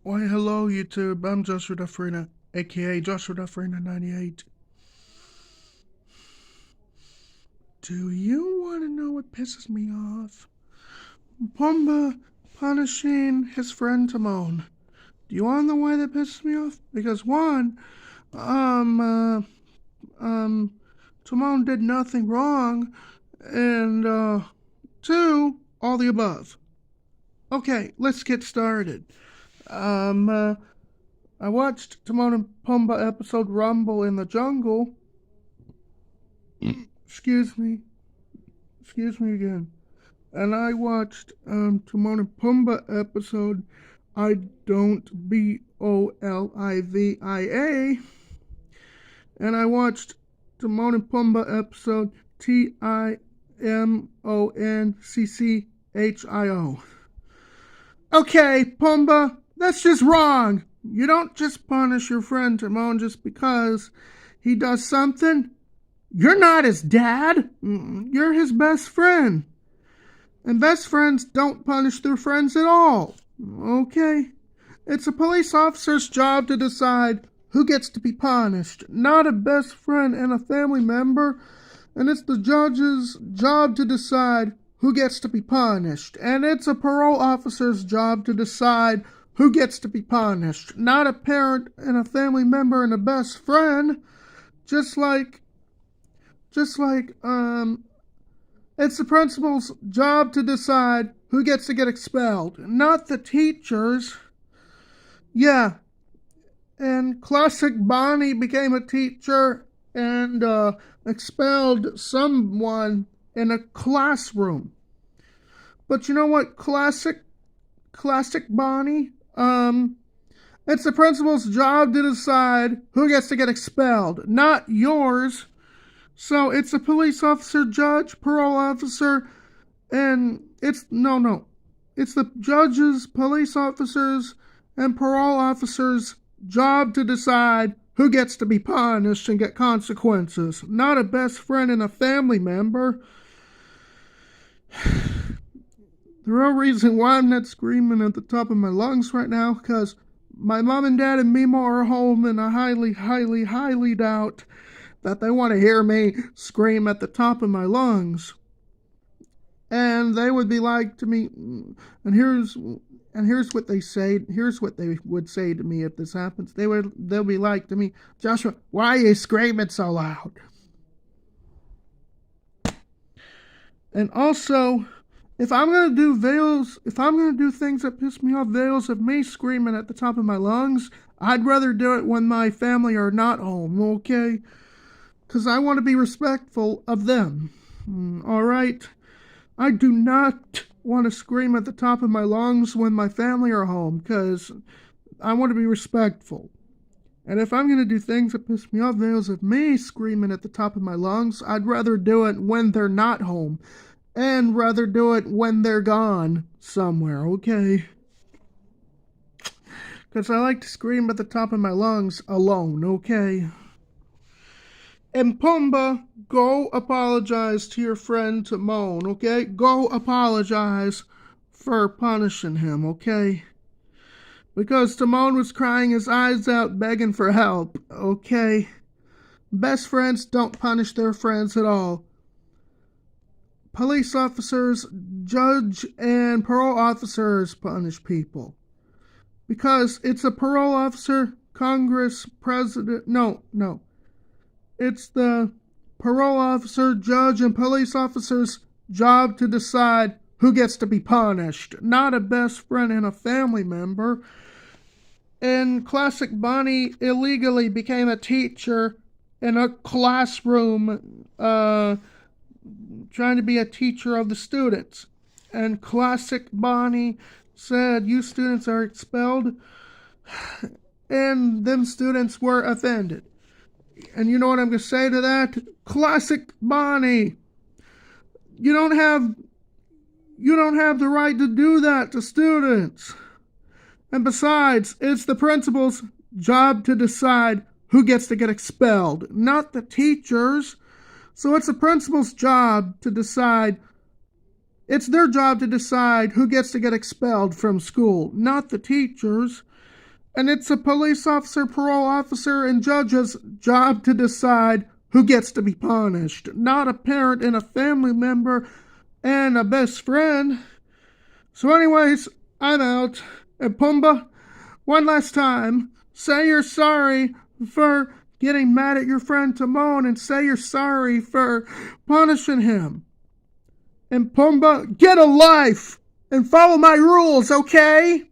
Why, hello, YouTube. I'm Joshua Dufresne, aka Joshua Dufresne 98. Do you want to know what pisses me off? Pumbaa punishing his friend Timon. Do you want to know why that pisses me off? Because one, Timon did nothing wrong, and two, all the above. Okay, let's get started. I watched Timon and Pumbaa episode Rumble in the Jungle. Excuse me again. And I watched Timon and Pumbaa episode I Don't Bolivia. And I watched Timon and Pumbaa episode Timoncchio. Okay, Pumbaa, that's just wrong. You don't just punish your friend Timon just because he does something. You're not his dad. You're his best friend. And best friends don't punish their friends at all. Okay? It's a police officer's job to decide who gets to be punished, not a best friend and a family member. And it's the judge's job to decide who gets to be punished. And it's a parole officer's job to decide who gets to be punished, not a parent and a family member and a best friend. Just like it's the principal's job to decide who gets to get expelled, not the teachers. Yeah, and Classic Bonnie became a teacher and expelled someone in a classroom. But you know what, Classic Bonnie? It's the principal's job to decide who gets to get expelled, not yours. So it's a police officer, judge, parole officer, and it's the judges, police officers, and parole officers' job to decide who gets to be punished and get consequences, not a best friend and a family member. The real reason why I'm not screaming at the top of my lungs right now, because my mom and dad and Mimo are home, and I highly doubt that they want to hear me scream at the top of my lungs. And they would be like to me, and here's what they say. Here's what they would say to me if this happens. They'll be like to me, Joshua, why are you screaming so loud? And also, if I'm gonna do things that piss me off, veils of me screaming at the top of my lungs, I'd rather do it when my family are not home, okay? Because I want to be respectful of them. Alright? I do not want to scream at the top of my lungs when my family are home, because I want to be respectful. And if I'm going to do things that piss me off, veils of me screaming at the top of my lungs, I'd rather do it when they're not home. And rather do it when they're gone somewhere, okay? Because I like to scream at the top of my lungs alone, okay? And Pumbaa, go apologize to your friend Timon, okay? Go apologize for punishing him, okay? Because Timon was crying his eyes out begging for help, okay? Best friends don't punish their friends at all. Police officers, judge, and parole officers punish people. Because it's a parole officer, Congress, president, no. It's the parole officer, judge, and police officer's job to decide who gets to be punished, not a best friend and a family member. And Classic Bonnie illegally became a teacher in a classroom, trying to be a teacher of the students. And Classic Bonnie said, you students are expelled, and them students were offended. And you know what I'm going to say to that? Classic Bonnie, you don't have the right to do that to students. And besides, it's the principal's job to decide who gets to get expelled, not the teachers. So it's the principal's job to decide. It's their job to decide who gets to get expelled from school, not the teachers. And it's a police officer, parole officer, and judge's job to decide who gets to be punished. Not a parent and a family member and a best friend. So anyways, I'm out. And Pumbaa, one last time, say you're sorry for getting mad at your friend Timon, and say you're sorry for punishing him. And Pumbaa, get a life and follow my rules, okay?